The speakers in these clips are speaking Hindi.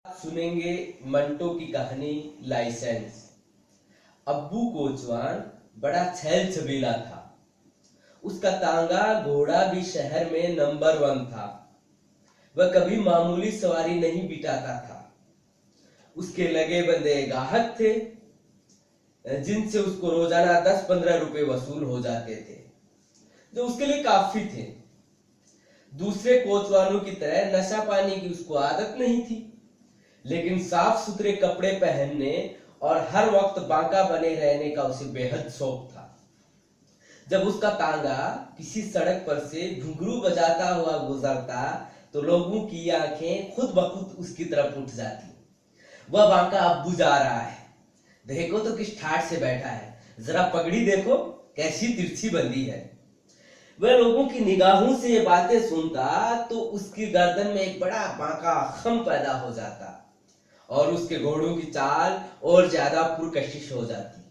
सुनेंगे मंटो की कहानी लाइसेंस। अब्बू कोचवान बड़ा छैल छबीला था। उसका तांगा घोड़ा भी शहर में नंबर 1 था। वह कभी मामूली सवारी नहीं बिताता था। उसके लगे बंदे गाहक थे जिनसे उसको रोजाना 10-15 रुपए वसूल हो जाते थे, जो उसके लिए काफी थे। दूसरे कोचवानों की तरह नशा पानी की उसको आदत नहीं थी, लेकिन साफ सुथरे कपड़े पहनने और हर वक्त बांका बने रहने का उसे बेहद शौक था। जब उसका तांगा किसी सड़क पर से घुंघरू बजाता हुआ गुजरता तो लोगों की आंखें खुद ब खुद उसकी तरफ उठ जाती। वह बांका अब्बू जा रहा है, देखो तो किस ठाठ से बैठा है, जरा पगड़ी देखो कैसी तिरछी बंदी है। वह लोगों की निगाहों से ये बातें सुनता तो उसकी गर्दन में एक बड़ा बांका खम पैदा हो जाता और उसके घोड़ों की चाल और ज्यादा पुरकशिश हो जाती।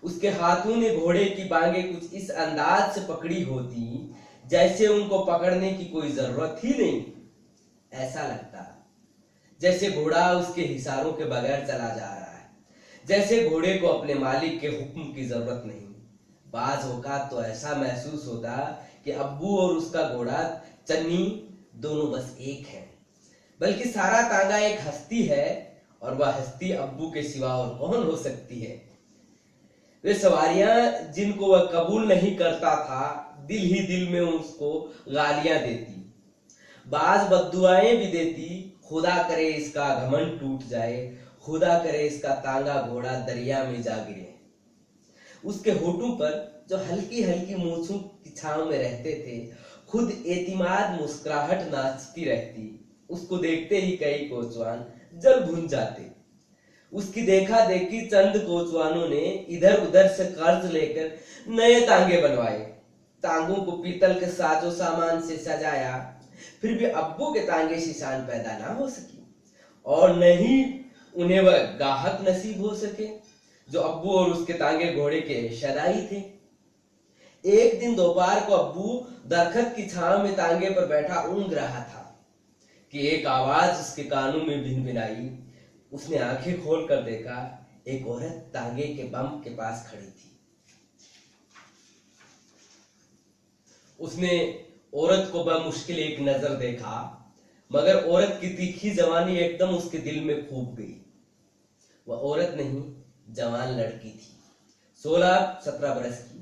उसके हाथों ने घोड़े की बांगे कुछ इस अंदाज से पकड़ी होती जैसे उनको पकड़ने की कोई जरूरत ही नहीं। ऐसा लगता जैसे घोड़ा उसके हिसारों के बगैर चला जा रहा है, जैसे घोड़े को अपने मालिक के हुक्म की जरूरत नहीं। बाज औकात तो ऐसा महसूस होता कि अब्बू और उसका घोड़ा चन्नी दोनों बस एक है, बल्कि सारा तांगा एक हस्ती है और वह हस्ती अब्बू के सिवा और कौन हो सकती है। वे सवारियां जिनको वह कबूल नहीं करता था दिल ही दिल में उसको गालियां देती, बाज बद्दुआएं भी देती। खुदा करे इसका घमंड टूट जाए, खुदा करे इसका तांगा घोड़ा दरिया में जा गिरे। उसके होठों पर जो हल्की हल्की मूंछों की छांव में रहते थे खुद एतिमाद मुस्कुराहट नाचती रहती। उसको देखते ही कई कोचवान जल भुन जाते। उसकी देखा देखी चंद कोचवानों ने इधर उधर से कर्ज लेकर नए तांगे बनवाए, तांगों को पीतल के साजो सामान से सजाया। फिर भी अब्बू के तांगे से शान पैदा ना हो सकी और नहीं उन्हें वह गाहक नसीब हो सके जो अब्बू और उसके तांगे घोड़े के शदाई थे। एक दिन दोपहर को अब्बू दरखत की छांव में तांगे पर बैठा ऊँघ रहा था कि एक आवाज उसके कानों में भिनभिनाई। उसने आंखें खोल कर देखा, एक औरत तांगे के बम के पास खड़ी थी। उसने औरत को बमुश्किल एक नजर देखा, मगर औरत की तीखी जवानी एकदम उसके दिल में फूंक गई। वह औरत नहीं, जवान लड़की थी, 16-17 बरस की,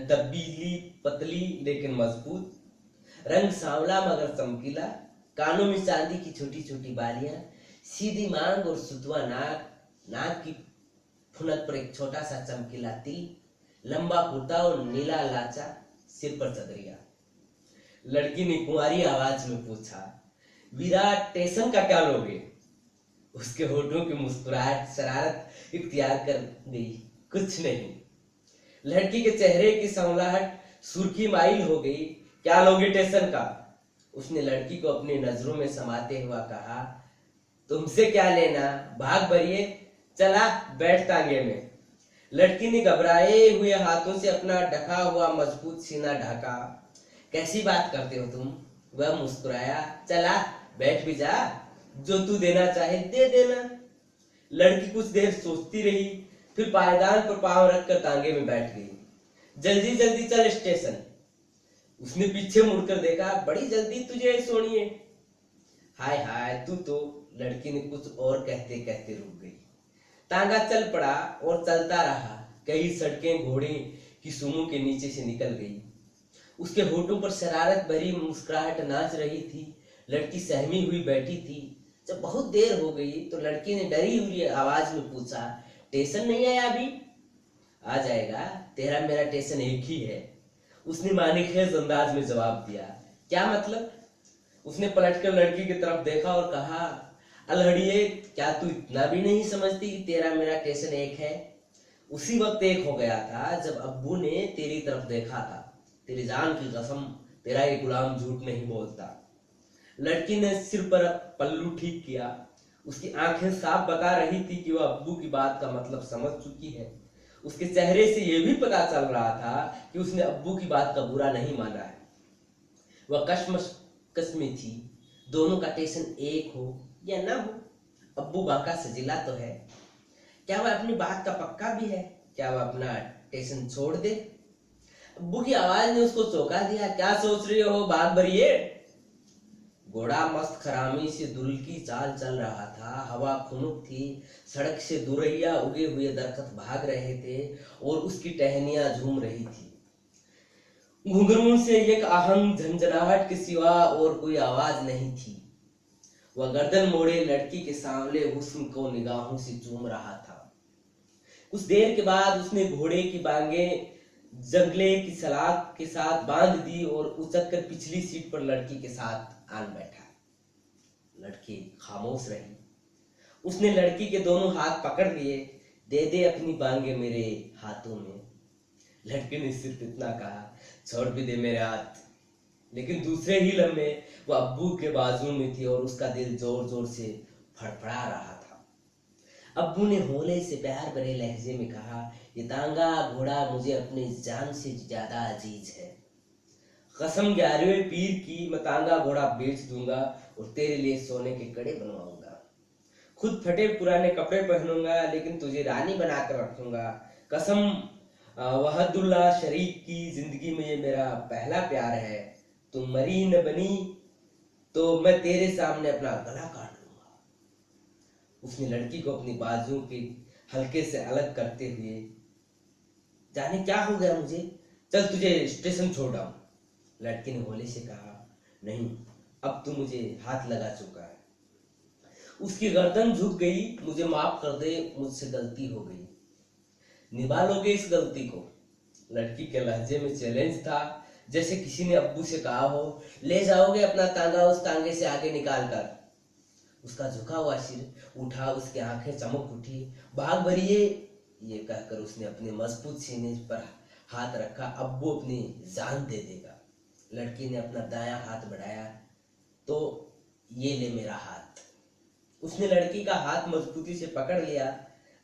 तबीली पतली लेकिन मजबूत, रंग सांवला मगर चमकीला, कानों में चांदी की छोटी छोटी बालियां, सीधी मांग और सुतवा नाक, नाक की फुनक पर एक छोटा सा चमकीला तिल, लंबा कुर्ता और नीला लाचा, सिर पर चदरिया। लड़की ने कुंवारी आवाज में पूछा, वीरा टेशन का क्या लोगे? उसके होठों की मुस्कुराहट शरारत इख्तियार कर गई, कुछ नहीं। लड़की के चेहरे की संवलाहट सुर्खी माइल हो गई, क्या लोगे टेशन का? उसने लड़की को अपनी नजरों में समाते हुआ कहा, तुमसे क्या लेना, भाग भरिए, चला बैठ तांगे में। लड़की ने घबराए हुए हाथों से अपना ढका हुआ मजबूत सीना ढका। कैसी बात करते हो तुम? वह मुस्कुराया, चला बैठ भी जा, जो तू देना चाहे दे देना। लड़की कुछ देर सोचती रही, फिर पायदान पर पांव रखकर तांगे में बैठ गई। जल्दी जल्दी चल स्टेशन। उसने पीछे मुड़कर देखा, बड़ी जल्दी तुझे सोनिए। हाय हाय तू तो, लड़की ने कुछ और कहते कहते रुक गई। तांगा चल पड़ा और चलता रहा। कई सड़कें घोड़े की सूमों के नीचे से निकल गई। उसके होठों पर शरारत भरी मुस्कुराहट नाच रही थी। लड़की सहमी हुई बैठी थी। जब बहुत देर हो गई तो लड़की ने डरी हुई आवाज में पूछा, टेशन नहीं आया अभी? आ जाएगा, तेरा मेरा टेशन एक ही है। उसने मानेखेज अंदाज में जवाब दिया। क्या मतलब? उसने पलटकर लड़की की तरफ देखा और कहा, अलहड़िए, क्या तू इतना भी नहीं समझती कि तेरा मेरा टेशन एक है? उसी वक्त एक हो गया था जब अब्बू ने तेरी तरफ देखा था। तेरी जान की कसम, तेरा ये गुलाम झूठ नहीं बोलता। लड़की ने सिर पर पल्लू ठीक किया। उसकी आंखें साफ बता रही थी कि वह अब्बू की बात का मतलब समझ चुकी है। उसके चेहरे से यह भी पता चल रहा था कि उसने अब्बू की बात का बुरा नहीं माना है। वह कश्मकश में थी, दोनों का टेशन एक हो, या ना हो, अब्बू बांका सजीला तो है। क्या वह अपनी बात का पक्का भी है? क्या वह अपना टेंशन छोड़ दे? अब्बू की आवाज ने उसको चौंका दिया। क्या सोच रही हो भाग भरिए? घोड़ा मस्त खरामी से दुल की चाल चल रहा था। हवा खुनुक थी, सड़क से दुरैया उगे हुए दरख्त भाग रहे थे और उसकी टहनियां झूम रही थी। घुंघरूं से एक आहंग झंझनाहट के सिवा और कोई आवाज नहीं थी। वह गर्दन मोड़े लड़की के सामने हुस्न को निगाहों से चूम रहा था। कुछ देर के बाद उसने घोड़े की बांगे जंगले की सलाख के साथ बांध दी और उचक कर पिछली सीट पर लड़की के साथ आन बैठा। लड़की खामोश रही। उसने लड़की के दोनों हाथ पकड़ लिए। दे दे अपनी बांगे मेरे हाथों में। लड़की ने सिर्फ इतना कहा, छोड़ भी दे मेरे हाथ। लेकिन दूसरे ही लम्हे वो अब्बू के बाजू में थी और उसका दिल जोर जोर से फड़फड़ा रहा था। अब्बू ने होले से प्यार भरे लहजे में कहा, ये तांगा घोड़ा मुझे अपनी जान से ज्यादा अजीज है। कसम 11वें पीर की, मैं तांगा घोड़ा बेच दूंगा और तेरे लिए सोने के कड़े बनवाऊंगा। खुद फटे पुराने कपड़े पहनूंगा लेकिन तुझे रानी बनाकर रखूंगा। कसम वहदुल्ला शरीफ की, जिंदगी में ये मेरा पहला प्यार है। तुम मरी न बनी तो मैं तेरे सामने अपना गला काट लूंगा। उसने लड़की को अपनी बाजुओं के हल्के से अलग करते हुए, जाने क्या हो गया मुझे, चल तुझे स्टेशन छोड़ आऊं। लड़की ने होले से कहा, नहीं, अब तू मुझे हाथ लगा चुका है। उसकी गर्दन झुक गई। मुझे माफ कर दे, मुझसे गलती हो गई। निभा लोगे इस गलती को? लड़की के लहजे में चैलेंज था, जैसे किसी ने अब्बू से कहा हो, ले जाओगे अपना तांगा उस तांगे से आगे निकाल कर? उसका झुका हुआ सिर उठा, उसकी आंखें चमक उठी। भाग भरिए, ये कहकर उसने अपने मजबूत सीने पर हाथ रखा। अब्बू अपनी जान दे देगा। लड़की ने अपना दायां हाथ बढ़ाया, तो ये ले मेरा हाथ। उसने लड़की का हाथ मजबूती से पकड़ लिया।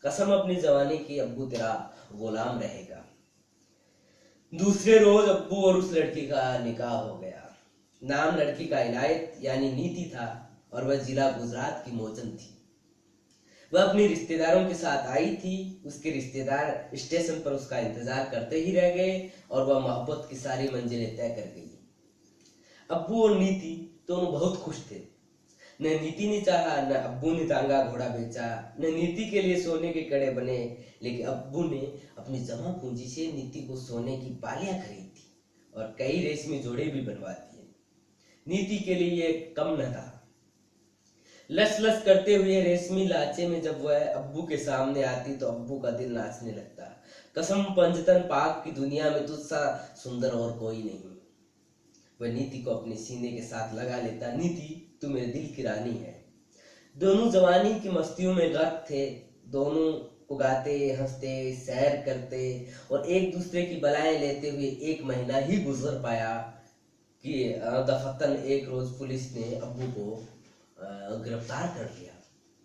कसम अपनी जवानी की, अब्बू तेरा गुलाम रहेगा। दूसरे रोज अब्बू और उस लड़की का निकाह हो गया। नाम लड़की का इनायत यानी नीति था और वह जिला गुजरात की मौजन थी। वह अपने रिश्तेदारों के साथ आई थी। उसके रिश्तेदार स्टेशन पर उसका इंतजार करते ही रह गए और वह मोहब्बत की सारी मंजिलें तय कर गई। अब्बू और नीति दोनों बहुत खुश थे। न नीति ने चाहा, न अब्बू ने तांगा घोड़ा बेचा, न नीति के लिए सोने के कड़े बने, लेकिन अब्बू ने अपनी जमा पूंजी से नीति को सोने की बालियां खरीदी और कई रेशमी जोड़े भी बनवा दिए। नीति के लिए ये कम न था। लस लस करते हुए रेशमी लाचे में जब वह अब्बू के सामने आती तो अब्बू का दिल नाचने लगता। कसम पंजतन पाक की दुनिया में तुझसा सुंदर और कोई नहीं। वह नीति को अपने सीने के साथ लगा लेता। नीति, तू मेरे दिल की रानी है। दोनों जवानी की मस्तियों में गर्क थे। दोनों उगाते, हंसते, सैर करते और एक दूसरे की बलाएं लेते हुए 1 महीना ही गुजर पाया कि दफतन एक रोज पुलिस ने अब्बू को गिरफ्तार कर लिया।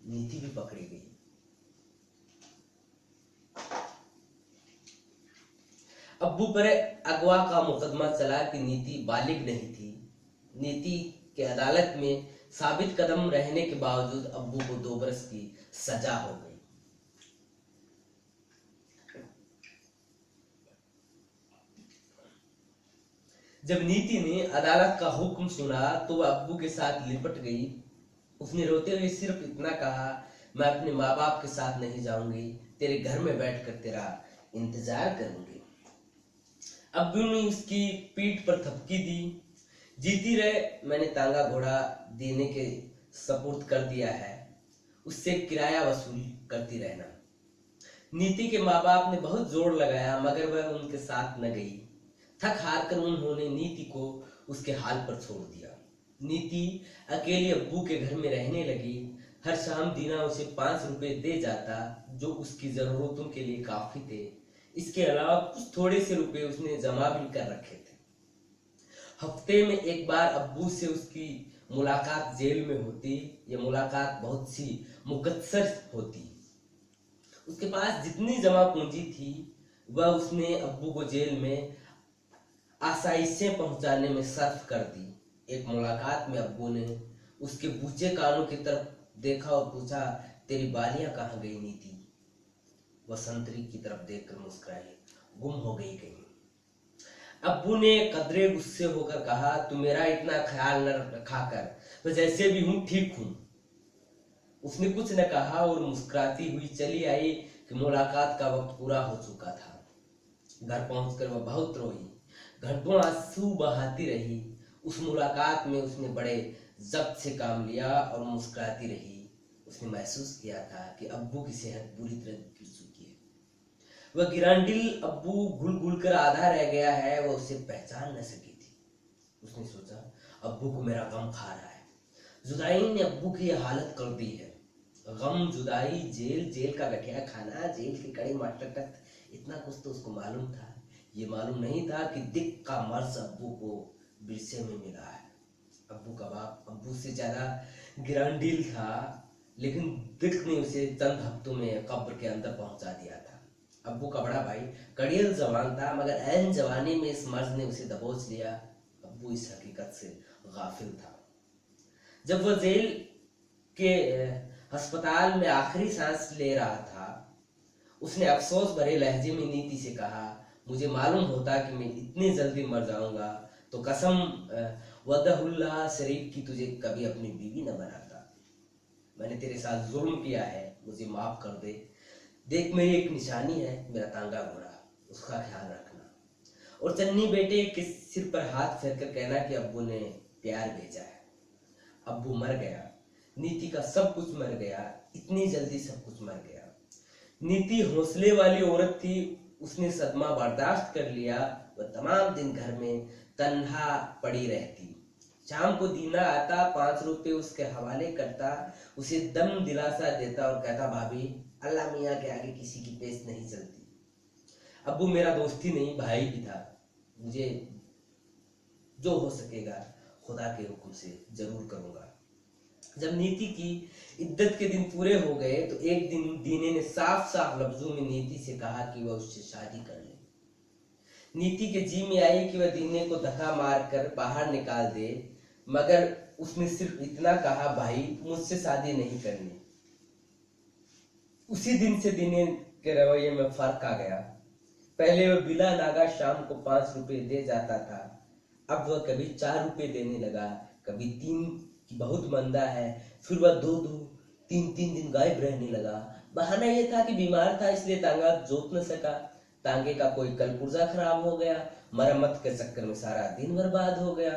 नीति भी पकड़ी गई। अब्बू पर अगवा का मुकदमा चला कि नीति बालिग नहीं थी। नीति के अदालत में साबित कदम रहने के बावजूद अब्बू को 2 बरस की सजा हो गई। जब नीति ने अदालत का हुक्म सुना तो वह अब्बू के साथ लिपट गई। उसने रोते हुए सिर्फ इतना कहा, मैं अपने माँ बाप के साथ नहीं जाऊंगी, तेरे घर में बैठकर तेरा इंतजार करूंगी। अब्बू ने उसकी पीठ पर थपकी दी। जीती रहे, मैंने तांगा घोड़ा देने के सपुर्द कर दिया है, उससे किराया वसूल करती रहना। नीति के माँ बाप ने बहुत जोर लगाया मगर वह उनके साथ न गई। थक हार कर उन्होंने नीति को उसके हाल पर छोड़ दिया। नीति अकेली अब्बू के घर में रहने लगी। हर शाम दीना उसे 5 रुपए दे जाता जो उसकी जरूरतों के लिए काफी थे। इसके अलावा कुछ थोड़े से रुपए उसने जमा भी कर रखे थे। हफ्ते में एक बार अब्बू से उसकी मुलाकात जेल में होती। यह मुलाकात बहुत सी मुकद्दर होती। उसके पास जितनी जमा पूंजी थी वह उसने अब्बू को जेल में आसाइशें पहुंचाने में सर्फ कर दी। एक मुलाकात में अब्बू ने उसके बूचे कानों की तरफ देखा और पूछा, तेरी बालियां कहाँ गई नीति? वह संतरी की तरफ देखकर मुस्कुराई, गुम हो गई कहीं। अब्बू ने कदरे गुस्से होकर कहा, तू मेरा इतना ख्याल न रखा कर, मैं जैसे भी हूं ठीक हूं। उसने कुछ न कहा और मुस्कुराती हुई चली आई कि मुलाकात का वक्त पूरा हो चुका था। घर पहुंचकर वह बहुत रोई, घंटों आंसू बहाती रही। उस मुलाकात में उसने बड़े जब्त से काम लिया और मुस्कुराती रही। उसने महसूस किया था कि अब्बू की सेहत बुरी तरह गिर चुकी है। वह गिरांडिल अब्बू घुल घुल कर आधा रह गया है, वह उसे पहचान न सकी थी। उसने सोचा, अब्बू को मेरा गम खा रहा है। जुदाई ने अब्बू की यह हालत कर दी है। गम, जुदाई, जेल, जेल का गठिया खाना, जेल की कड़ी मशक्कत, इतना कुछ तो उसको मालूम था। ये मालूम नहीं था कि दिक का मर्ज अब्बू को विरसे में मिला है। अब्बू का बाप अब्बू से ज्यादा गिरांडिल था, लेकिन दिक ने उसे चंद हफ्तों में कब्र के अंदर पहुंचा दिया था। अब्बू का बड़ा भाई कड़ियल जवान था, मगर ऐन जवानी में इस मर्ज ने उसे दबोच लिया। अब्बू इस हकीकत से गाफिल था। जब वह जेल के अस्पताल में आखिरी सांस ले रहा था, उसने अफसोस भरे लहजे में नीति से कहा, मुझे मालूम होता कि मैं इतनी जल्दी मर जाऊंगा तो कसम वदहुल्लाह शरीफ की तुझे कभी अपनी बीवी न बनाता। मैंने तेरे साथ जुल्म किया है, मुझे माफ कर दे। देख, मेरी एक निशानी है, मेरा तांगा घोड़ा, उसका ख्याल रखना। और चन्नी बेटे के सिर पर हाथ फेर कर कहना कि अब्बू ने प्यार भेजा है। अब्बू मर गया, नीति का सब कुछ मर गया, इतनी जल्दी सब कुछ मर गया। नीति हौसले वाली औरत थी, उसने सदमा बर्दाश्त कर लिया। वह तमाम दिन घर में तन्हा पड़ी रहती। शाम को दीना आता, 5 रुपए उसके हवाले करता, उसे दम दिलासा देता और कहता, भाभी, अल्लाह मियाँ के आगे किसी की पेश नहीं चलती। अब्बू मेरा दोस्त ही नहीं, भाई भी था। मुझे जो हो सकेगा खुदा के हुक्म से जरूर करूंगा। जब नीति की इद्दत के दिन पूरे हो गए तो एक दिन दीने ने साफ साफ लफ्जों में नीति से कहा कि वह उससे शादी कर ले। नीति के जी में आई कि वह दीने को धक्का मारकर बाहर निकाल दे, मगर उसने सिर्फ इतना कहा, भाई, मुझसे शादी नहीं करनी। उसी दिन से दीने के रवैये में फर्क आ गया। पहले वह बिला नागा शाम को 5 रुपए दे जाता था, अब वह कभी 4 रुपए देने लगा, कभी 3 कि बहुत मंदा है। फिर वह 2-2, 3-3 दिन गायब रहने लगा। बहाना यह था कि बीमार था, इसलिए तांगा जोत न सका। तांगे का कोई कलपुर्जा खराब हो गया, मरम्मत के चक्कर में सारा दिन बर्बाद हो गया।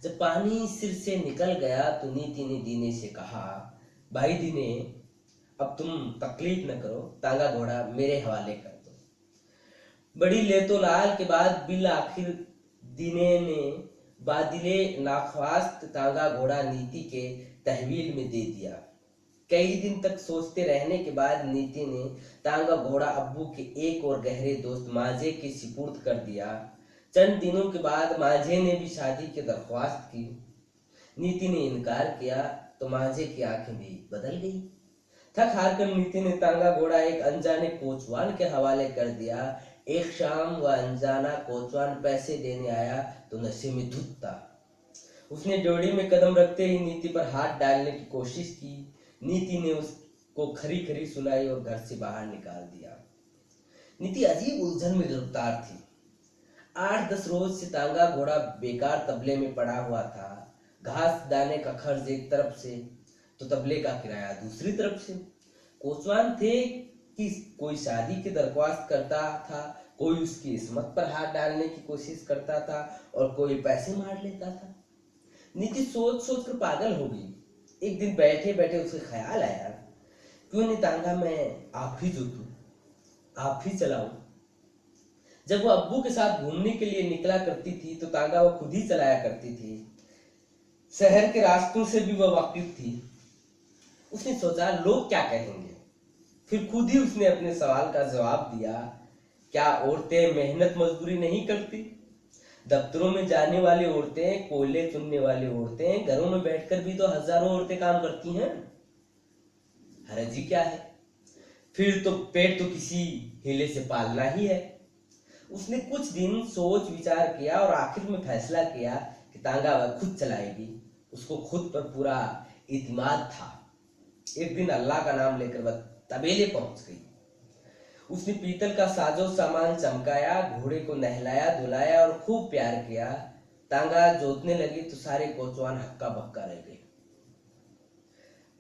जब पानी सिर से निकल गया तो नीति ने दीने से कहा, भाई दीने, अब तुम तकलीफ न करो, तांगा घोड़ा मेरे हवाले कर दो। बड़ी लेतोलाल के बाद बिल आखिर दीने ने बादिले नाख्वास्त तांगा घोड़ा नीति के तहवील में दे दिया। कई दिन तक सोचते रहने के बाद नीति ने तांगा घोड़ा अब्बू के एक और गहरे दोस्त मांझे के सिपुर्द कर दिया। चंद दिनों के बाद मांझे ने भी शादी की दरख्वास्त की। नीति ने इनकार किया तो मांझे की आंखें भी बदल गई। थक हार कर नीति ने तांगा घोड़ा एक अनजाने कोचवान के हवाले कर दिया। एक शाम वह अनजाना कोचवान पैसे देने आया तो नशे में धुत था। उसने ड्योढ़ी में कदम रखते ही नीति पर हाथ डालने की कोशिश की। नीति ने उसको खरी खरी सुनाई और घर से बाहर निकाल दिया। नीति अजीब उलझन में गिरफ्तार थी। 8-10 रोज से तांगा घोड़ा बेकार तबले में पड़ा हुआ था। घास दाने का खर्च एक तरफ से तो तबले का किराया दूसरी तरफ से। कोचवान थे कि कोई शादी की दरख्वास्त करता था, कोई उसकी इस्मत पर हाथ डालने की कोशिश करता था और कोई पैसे मार लेता था। नीति सोच सोच कर पागल हो गई। एक दिन बैठे बैठे उसे ख्याल आया, क्यों नहीं तांगा मैं आप ही जोतूं, आप ही चलाऊं। जब वो अब्बू के साथ घूमने के लिए निकला करती थी तो तांगा वो खुद ही चलाया करती थी। शहर के रास्तों से भी वह वाकिफ थी। उसने सोचा, लोग क्या कहेंगे। फिर खुद ही उसने अपने सवाल का जवाब दिया, क्या औरतें मेहनत मजदूरी नहीं करती? दफ्तरों में जाने वाली औरतें, कोयले चुनने वाली औरतें, घरों में बैठकर भी तो हजारों औरतें काम करती हैं। हरजी क्या है? फिर तो पेट तो किसी हीले से पालना ही है। उसने कुछ दिन सोच विचार किया और आखिर में फैसला किया कि तांगा वह खुद चलाएगी। उसको खुद पर पूरा इत्मीनान था। एक दिन अल्लाह का नाम लेकर वह तबेले पहुंच गई। उसने पीतल का साजो सामान चमकाया, घोड़े को नहलाया धुलाया और खूब प्यार किया। तांगा जोतने लगी तो सारे कोचवान हक्का बक्का रह गए।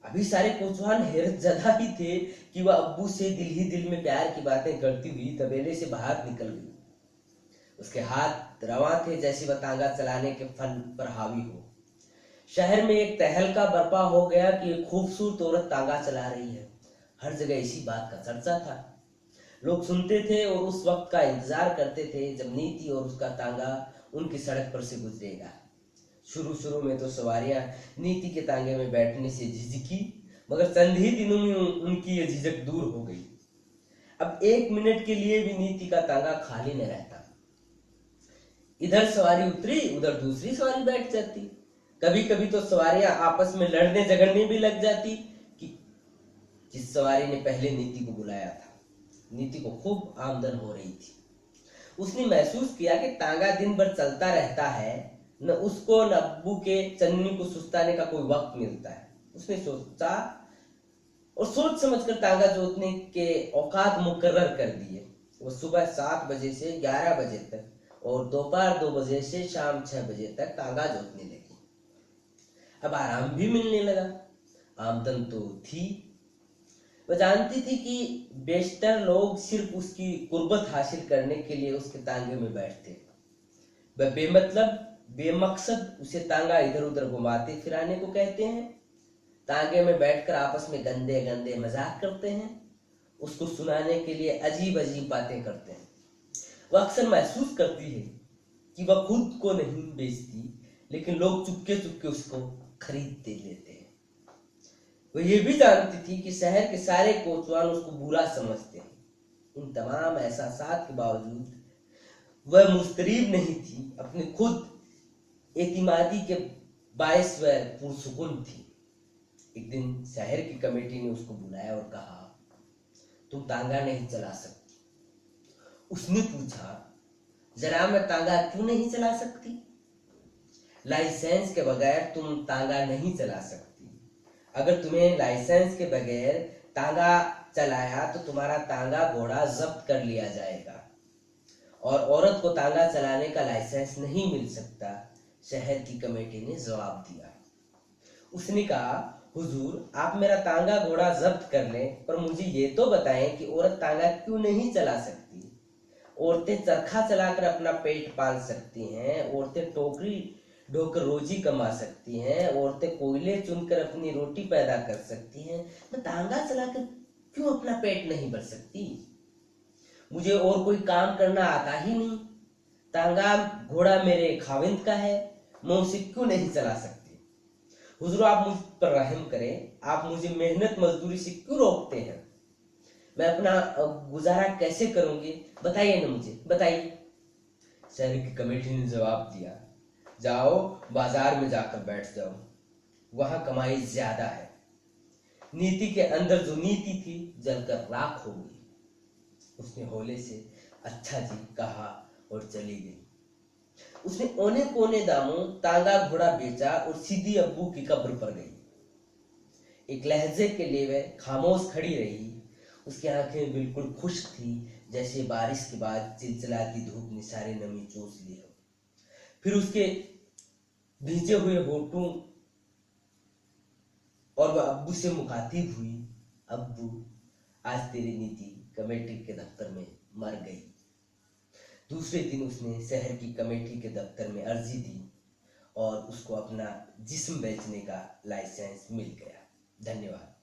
अभी सारे कोचवान हैरत ज़दा ही थे कि वह अब्बू से दिल ही दिल में प्यार की बातें करती हुई तबेले से बाहर निकल गई। उसके हाथ रवां थे जैसे वह तांगा चलाने के फन पर हावी हो। शहर में एक तहलका बर्पा हो गया कि एक खूबसूरत औरत तांगा चला रही है। हर जगह इसी बात का चर्चा था। लोग सुनते थे और उस वक्त का इंतजार करते थे जब नीति और उसका तांगा उनकी सड़क पर से गुजरेगा। शुरू में तो सवारियां नीति के तांगे में बैठने से झिझकी, मगर चंद ही दिनों में उनकी ये झिझक दूर हो गई। अब 1 मिनट के लिए भी नीति का तांगा खाली न रहता। इधर सवारी उतरी उधर दूसरी सवारी बैठ जाती। कभी कभी तो सवारियां आपस में लड़ने झगड़ने भी लग जाती कि जिस सवारी ने पहले नीति को बुलाया था। नीति को खूब आमदन हो रही थी। उसने महसूस किया कि तांगा दिन भर चलता रहता है, न उसको न अब्बू के चन्नी को सुस्ताने का कोई वक्त मिलता है। उसने सोचा और सोच समझकर तांगा जोतने के औकात मुकर्रर कर दिए। वो सुबह 7 बजे से 11 बजे तक और दोपहर 2 बजे से शाम 6 बजे तक तांगा जोतने लगी। अब आराम भी मिलने लगा, आमदन तो थी। वह जानती थी कि बेशतर लोग सिर्फ उसकी कुर्बत हासिल करने के लिए उसके तांगे में बैठते। वह बेमतलब बेमकसद उसे तांगा इधर उधर घुमाते फिराने को कहते हैं। तांगे में बैठकर आपस में गंदे गंदे मजाक करते हैं। उसको सुनाने के लिए अजीब अजीब बातें करते हैं। वह अक्सर महसूस करती है कि वह खुद को नहीं बेचती, लेकिन लोग चुपके चुपके उसको खरीद लेते हैं। वह ये भी जानती थी कि शहर के सारे कोतवाल उसको बुरा समझते हैं। इन तमाम एहसासात के बावजूद वह मुस्तरीब नहीं थी। अपने खुद एतिमादी के बायस वह पुरसुकून थी। एक दिन शहर की कमेटी ने उसको बुलाया और कहा, तुम तांगा नहीं चला सकती। उसने पूछा, जरा मैं तांगा क्यों नहीं चला सकती? लाइसेंस के बगैर तुम तांगा नहीं चला सकती। अगर तुम्हें लाइसेंस के बगैर तांगा चलाया तो तुम्हारा तांगा घोड़ा जब्त कर लिया जाएगा और औरत को तांगा चलाने का लाइसेंस नहीं मिल सकता। शहर की कमेटी ने जवाब दिया। उसने कहा, हुजूर आप मेरा तांगा घोड़ा जब्त कर लें, पर मुझे ये तो बताएं कि औरत तांगा क्यों नहीं चला सकती? औरतें चरखा चलाकर अपना पेट पाल सकती हैं, औरतें टोकरी ढोकर रोजी कमा सकती हैं, औरतें कोयले चुनकर अपनी रोटी पैदा कर सकती हैं। मैं तांगा चलाकर क्यों अपना पेट नहीं भर सकती? मुझे और कोई काम करना आता ही नहीं। तांगा घोड़ा मेरे खाविंद का है, मैं उसे क्यों नहीं चला सकती? हुजूर आप मुझ पर रहम करें, आप मुझे मेहनत मजदूरी से क्यों रोकते हैं? मैं अपना गुजारा कैसे करूंगी? बताइए ना मुझे, बताइए। शहर की कमेटी ने जवाब दिया, जाओ बाजार में जाकर बैठ जाओ, वहां कमाई ज्यादा है। नीति के अंदर जो नीति थी जलकर राख हो गई। उसने होले से अच्छा जी कहा और चली गई। उसने औने पौने दामों तांगा घोड़ा बेचा और सीधी अब्बू की कब्र पर गई। एक लहजे के लिए वह खामोश खड़ी रही। उसकी आंखें बिल्कुल खुश्क थी, जैसे बारिश के बाद चिलचिलाती धूप ने सारी नमी चूस ली हो। फिर उसके भींचे हुए होठों और वह अब्बू से मुखातिब हुई, अब्बू आज तेरी नीति कमेटी के दफ्तर में मर गई। दूसरे दिन उसने शहर की कमेटी के दफ्तर में अर्जी दी और उसको अपना जिस्म बेचने का लाइसेंस मिल गया। धन्यवाद।